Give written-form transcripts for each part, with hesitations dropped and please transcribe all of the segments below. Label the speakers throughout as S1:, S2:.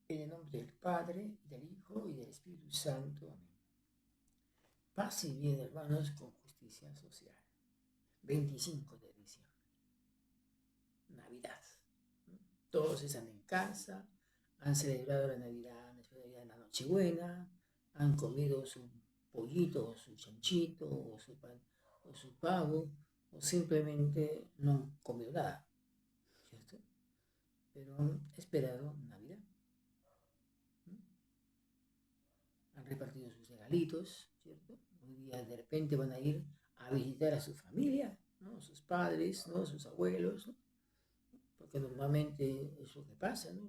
S1: En el nombre del Padre, del Hijo y del Espíritu Santo. Amén. Paz y bien, hermanos, con justicia social. 25 de diciembre. Navidad. Todos están en casa, han celebrado la Navidad, la Nochebuena, han comido su pollito o su chanchito o su pan o su pavo, o simplemente no han comido nada, ¿cierto? Pero han esperado Navidad. Han repartido sus regalitos, ¿cierto? Un día de repente van a ir a visitar a su familia, ¿no? Sus padres, ¿no? Sus abuelos, ¿no? Porque normalmente es lo que pasa, ¿no?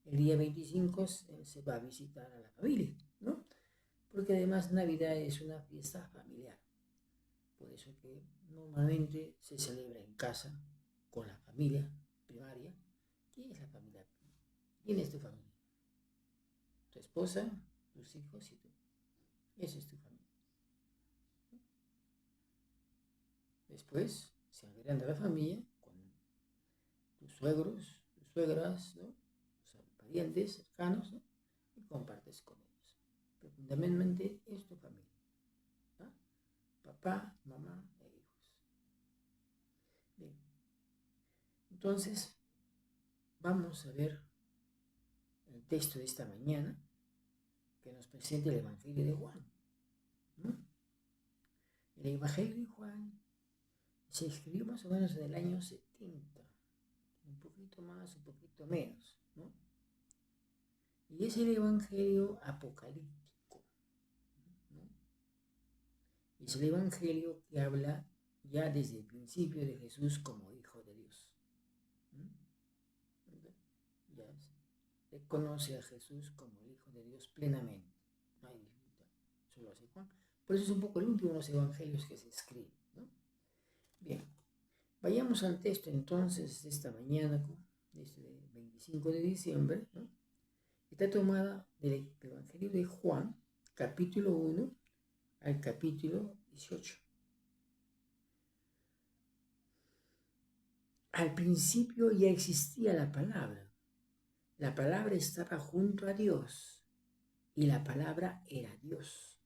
S1: El día 25 se va a visitar a la familia, ¿no? Porque además Navidad es una fiesta familiar. Por eso que normalmente se celebra en casa con la familia primaria. ¿Quién es la familia? ¿Quién es tu familia? Tu esposa, tus hijos y tú. Esa es tu familia. Después se agranda la familia con tus suegros, tus suegras, ¿no? O sea, parientes cercanos, ¿no? Y compartes con ellos. Pero fundamentalmente es tu familia, ¿no? Papá, mamá e hijos. Bien, entonces vamos a ver el texto de esta mañana que nos presenta el Evangelio de Juan, ¿no? El Evangelio de Juan se escribió más o menos en el año 70, un poquito más, un poquito menos, ¿no? Y es el Evangelio apocalíptico, ¿no? Es el Evangelio que habla ya desde el principio de Jesús como Hijo de Dios, ¿no? Ya reconoce a Jesús como el Hijo de Dios plenamente. No hay disputa, solo hace Juan. Por eso es un poco el último de los evangelios que se escribe, ¿no? Bien, vayamos al texto entonces de esta mañana, de este 25 de diciembre, ¿no? Está tomada del Evangelio de Juan, capítulo 1 al capítulo 18. Al principio ya existía la palabra. La palabra estaba junto a Dios y la palabra era Dios.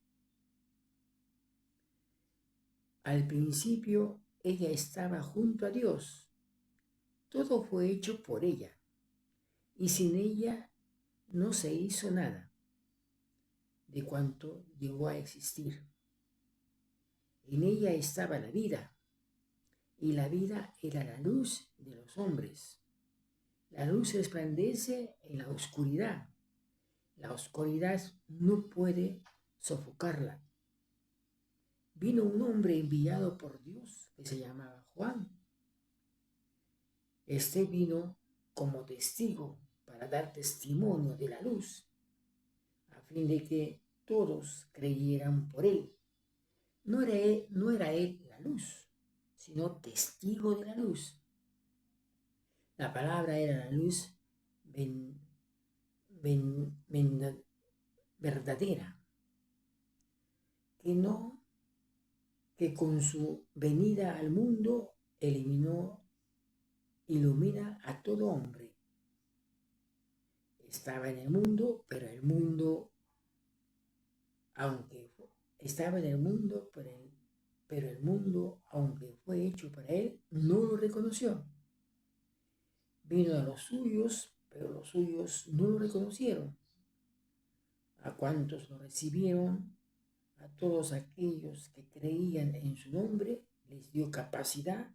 S1: Al principio ella estaba junto a Dios. Todo fue hecho por ella y sin ella no se hizo nada de cuanto llegó a existir. En ella estaba la vida y la vida era la luz de los hombres. La luz resplandece en la oscuridad. La oscuridad no puede sofocarla. Vino un hombre enviado por Dios que se llamaba Juan. Este vino como testigo para dar testimonio de la luz, a fin de que todos creyeran por él. No era él la luz, sino testigo de la luz. La palabra era la luz verdadera, que con su venida al mundo ilumina a todo hombre. Estaba en el mundo, pero el mundo, estaba en el mundo, pero el mundo, aunque fue hecho para él, no lo reconoció. Vino a los suyos, pero los suyos no lo reconocieron. A cuantos lo recibieron, a todos aquellos que creían en su nombre, les dio capacidad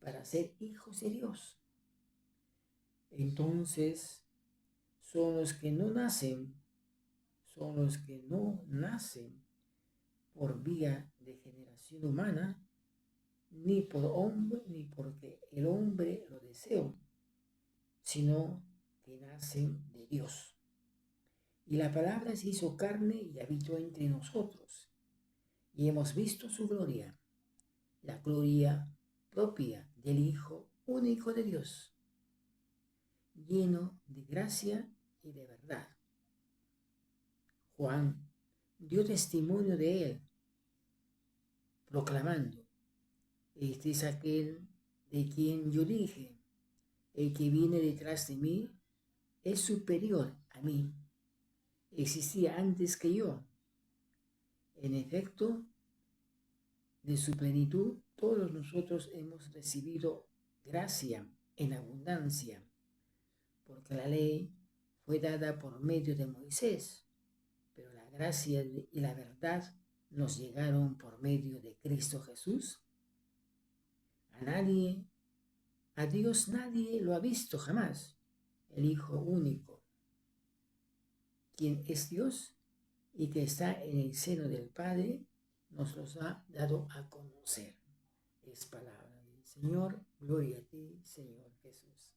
S1: para ser hijos de Dios. Entonces, son los que no nacen por vía de generación humana, ni por hombre, ni porque el hombre lo deseó, sino que nacen de Dios. Y la palabra se hizo carne y habitó entre nosotros, y hemos visto su gloria, la gloria propia del Hijo único de Dios, lleno de gracia y de verdad. Juan dio testimonio de él, proclamando: este es aquel de quien yo dije, el que viene detrás de mí es superior a mí, existía antes que yo. En efecto, de su plenitud, todos nosotros hemos recibido gracia en abundancia, porque la ley fue dada por medio de Moisés, pero la gracia y la verdad nos llegaron por medio de Cristo Jesús. A Dios nadie lo ha visto jamás. El Hijo único, quien es Dios y que está en el seno del Padre, nos los ha dado a conocer. Es palabra del Señor. Gloria a ti, Señor Jesús.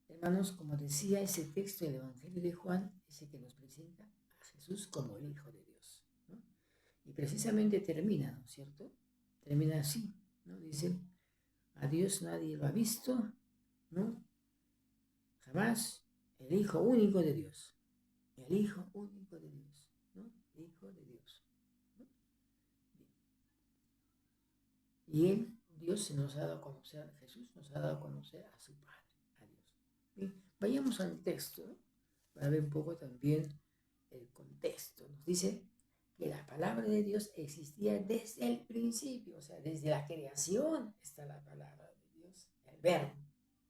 S1: Hermanos, como decía, ese texto del Evangelio de Juan es el que nos presenta a Jesús como el Hijo de Dios, ¿no? Y precisamente termina, ¿no es cierto? Termina así, ¿no? Dice, a Dios nadie lo ha visto, ¿no? Jamás. El Hijo único de Dios. El Hijo único de Dios, ¿no? Hijo de Dios, ¿no? Y Dios se nos ha dado a conocer, Jesús nos ha dado a conocer a su Padre, a Dios. Bien, vayamos al texto, ¿no? Para ver un poco también el contexto. Nos dice que la palabra de Dios existía desde el principio, o sea, desde la creación está la palabra de Dios, el verbo,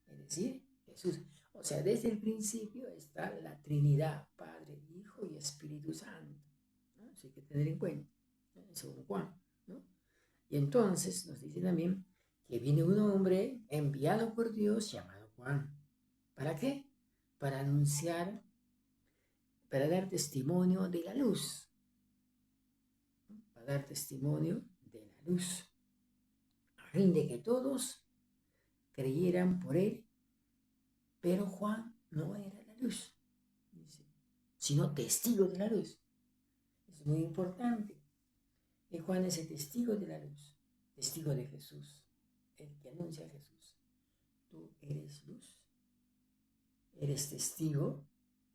S1: es decir, Jesús. O sea, desde el principio está la Trinidad, Padre, Hijo y Espíritu Santo, ¿no? Eso hay que tener en cuenta, ¿no? Según Juan, ¿no? Y entonces nos dice también que viene un hombre enviado por Dios llamado Juan. ¿Para qué? Para anunciar, para dar testimonio de la luz, ¿no? Para dar testimonio de la luz, a fin de que todos creyeran por él. Pero Juan no era la luz, sino testigo de la luz. Es muy importante. Y Juan es el testigo de la luz, testigo de Jesús, el que anuncia a Jesús. Tú eres luz, eres testigo,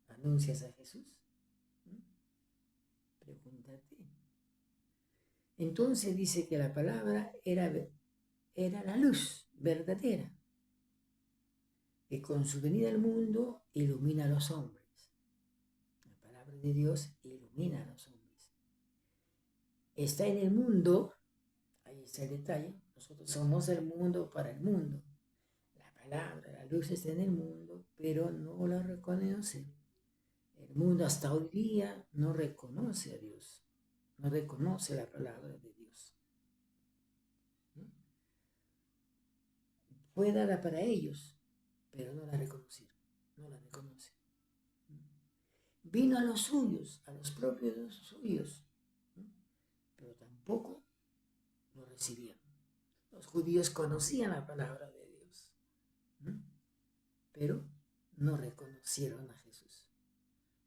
S1: anuncias a Jesús. Pregúntate. Entonces dice que la palabra era la luz verdadera, que con su venida al mundo ilumina a los hombres. La palabra de Dios ilumina a los hombres. Está en el mundo, ahí está el detalle, nosotros somos del mundo para el mundo. La palabra, la luz está en el mundo, pero no la reconoce. El mundo hasta hoy día no reconoce a Dios, no reconoce la palabra de Dios. Fue dada para ellos, pero no la reconocieron, no la reconocen. Vino a los suyos, a los propios suyos, pero tampoco lo recibieron. Los judíos conocían la palabra de Dios, pero no reconocieron a Jesús.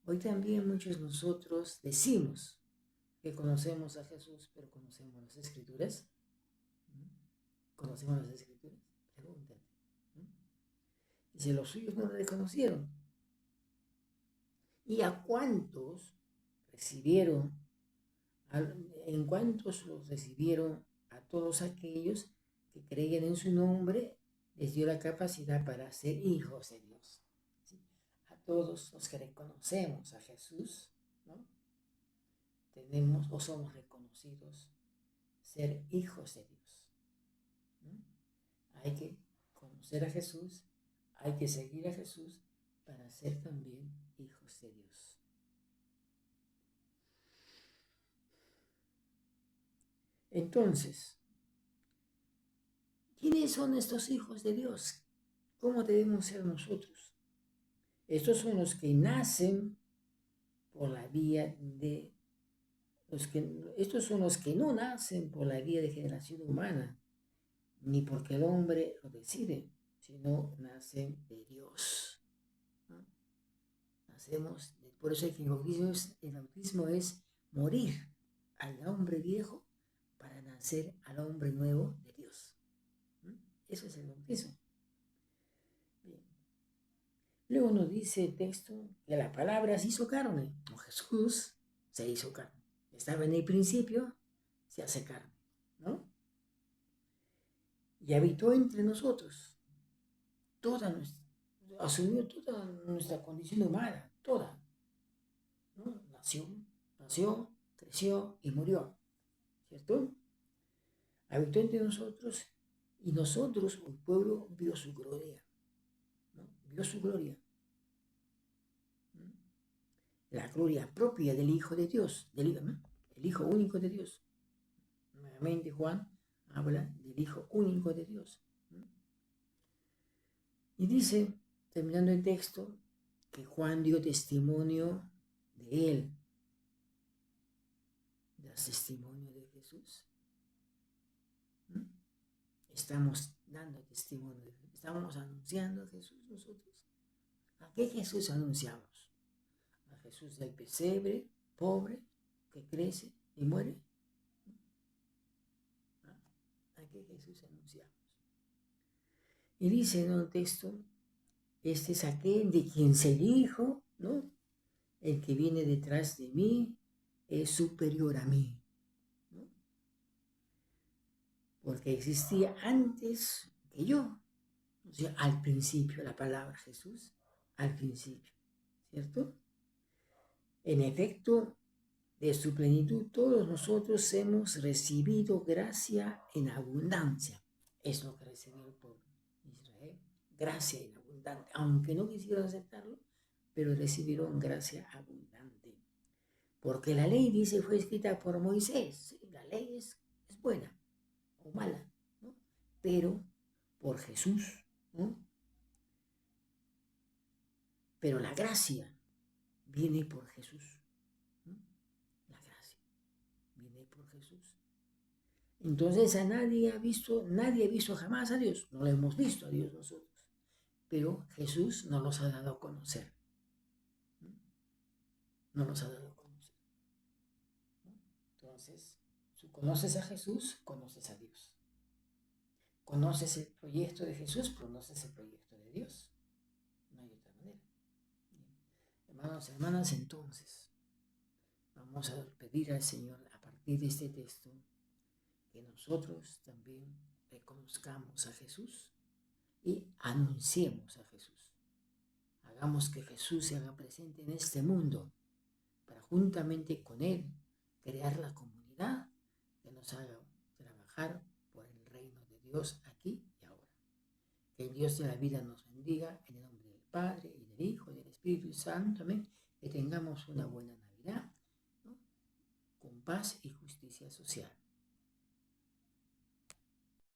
S1: Hoy también muchos de nosotros decimos que conocemos a Jesús, pero conocemos las Escrituras. ¿Conocemos las Escrituras? Pregúntate. Y si los suyos no lo reconocieron, ¿y a cuántos recibieron? ¿En cuántos los recibieron? A todos aquellos que creían en su nombre, les dio la capacidad para ser hijos de Dios. ¿Sí? A todos los que reconocemos a Jesús, ¿no? Tenemos o somos reconocidos ser hijos de Dios, ¿no? Hay que conocer a Jesús, hay que seguir a Jesús para ser también hijos de Dios. Entonces, ¿quiénes son estos hijos de Dios? ¿Cómo debemos ser nosotros? Estos son los que nacen por la vía de estos son los que no nacen por la vía de generación humana, ni porque el hombre lo decide, sino nacen de Dios, ¿no? Por eso el bautismo es morir al hombre viejo para nacer al hombre nuevo de Dios. Eso es el bautismo. Bien. Luego nos dice el texto que la palabra se hizo carne, o Jesús se hizo carne. Estaba en el principio, se hace carne, ¿no? Y habitó entre nosotros. asumió toda nuestra condición humana, toda, ¿no? Nació, creció y murió, ¿cierto? Habitó entre nosotros y nosotros, el pueblo, vio su gloria, ¿no? Vio su gloria. ¿No? La gloria propia del Hijo de Dios, ¿no? El Hijo único de Dios. Nuevamente Juan habla del Hijo único de Dios. ¿No? Y dice, terminando el texto, que Juan dio testimonio de él. ¿Das testimonio de Jesús? ¿Mm? Estamos dando testimonio de Jesús. Estamos anunciando a Jesús nosotros. ¿A qué Jesús anunciamos? ¿A Jesús del pesebre, pobre, que crece y muere? ¿A qué Jesús anunciamos? Y dice en el texto, este es aquel de quien se dijo, ¿no? El que viene detrás de mí es superior a mí, ¿no? Porque existía antes que yo. O sea, al principio, la palabra Jesús, al principio, ¿cierto? En efecto, de su plenitud todos nosotros hemos recibido gracia en abundancia. Es lo que recibió el pueblo de Israel, gracia en abundante, aunque no quisieron aceptarlo, pero recibieron gracia abundante. Porque la ley, dice, fue escrita por Moisés. ¿Sí? La ley es buena o mala, ¿no? Pero por Jesús, ¿no? Pero la gracia viene por Jesús, ¿no? La gracia viene por Jesús. Entonces nadie ha visto jamás a Dios. No lo hemos visto a Dios nosotros. Pero Jesús nos los ha dado a conocer. ¿No? Nos los ha dado a conocer. ¿No? Entonces, si conoces a Jesús, conoces a Dios. Conoces el proyecto de Jesús, conoces el proyecto de Dios. No hay otra manera. Hermanos, hermanas, entonces, vamos a pedir al Señor a partir de este texto que nosotros también reconozcamos a Jesús y anunciemos a Jesús. Hagamos que Jesús se haga presente en este mundo para juntamente con Él crear la comunidad que nos haga trabajar por el reino de Dios aquí y ahora. Que el Dios de la vida nos bendiga en el nombre del Padre y del Hijo y del Espíritu Santo. Amén. Que tengamos una buena Navidad, ¿no? Con paz y justicia social.